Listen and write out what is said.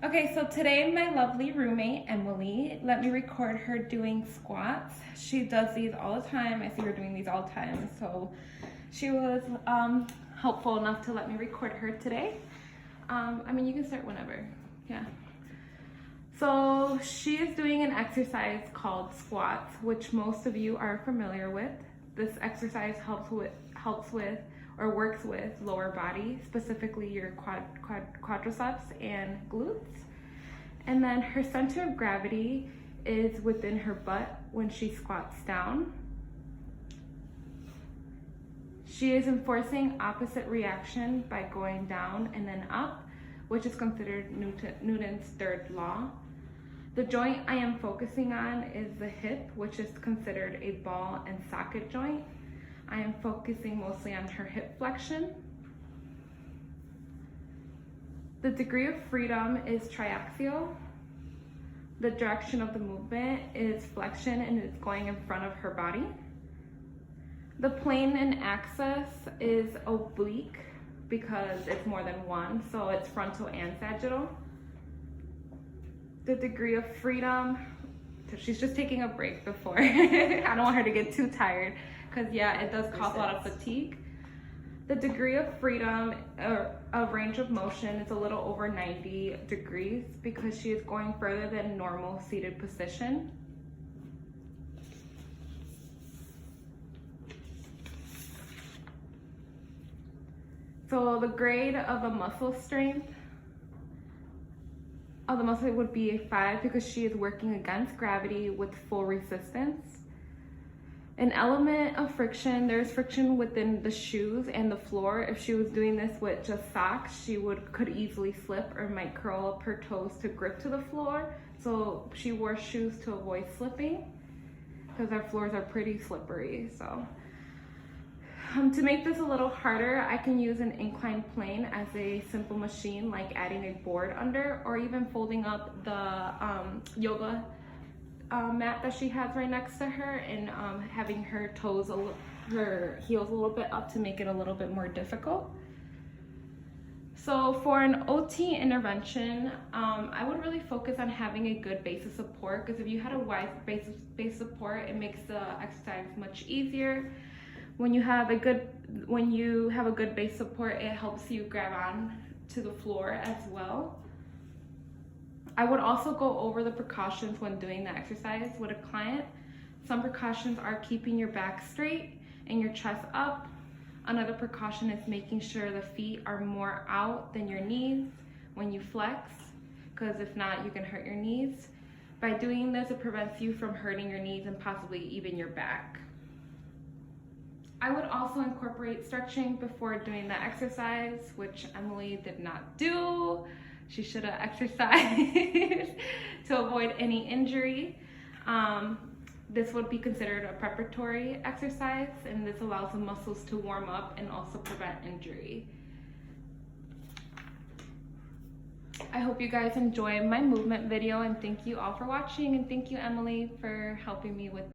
Okay, so today my lovely roommate, Emily, let me record her doing squats. She does these all the time. I see her doing these all the time. So she was helpful enough to let me record her today. You can start whenever, yeah. So she is doing an exercise called squats, which most of you are familiar with. This exercise helps with or works with lower body, specifically your quadriceps and glutes. And then her center of gravity is within her butt when she squats down. She is enforcing opposite reaction by going down and then up, which is considered Newton's third law. The joint I am focusing on is the hip, which is considered a ball and socket joint. I am focusing mostly on her hip flexion. The degree of freedom is triaxial. The direction of the movement is flexion and it's going in front of her body. The plane and axis is oblique because it's more than one, so it's frontal and sagittal. The degree of freedom, so she's just taking a break before. I don't want her to get too tired because yeah, it does cause a lot of fatigue. The degree of freedom or of range of motion is a little over 90 degrees because she is going further than normal seated position. So the grade of the muscle strength of the muscle would be a 5 because she is working against gravity with full resistance. An element of friction, there's friction within the shoes and the floor. If she was doing this with just socks, she could easily slip or might curl up her toes to grip to the floor. So she wore shoes to avoid slipping because our floors are pretty slippery. So to make this a little harder, I can use an inclined plane as a simple machine, like adding a board under or even folding up the yoga mat that she has right next to her and having her heels a little bit up to make it a little bit more difficult. So for an OT intervention, I would really focus on having a good base of support because if you had a wide base support, it makes the exercise much easier. When you have a good base support, it helps you grab on to the floor as well. I would also go over the precautions when doing the exercise with a client. Some precautions are keeping your back straight and your chest up. Another precaution is making sure the feet are more out than your knees when you flex, because if not, you can hurt your knees. By doing this, it prevents you from hurting your knees and possibly even your back. I would also incorporate stretching before doing the exercise, which Emily did not do. She should have exercised to avoid any injury. This would be considered a preparatory exercise, and this allows the muscles to warm up and also prevent injury. I hope you guys enjoy my movement video, and thank you all for watching, and thank you, Emily, for helping me with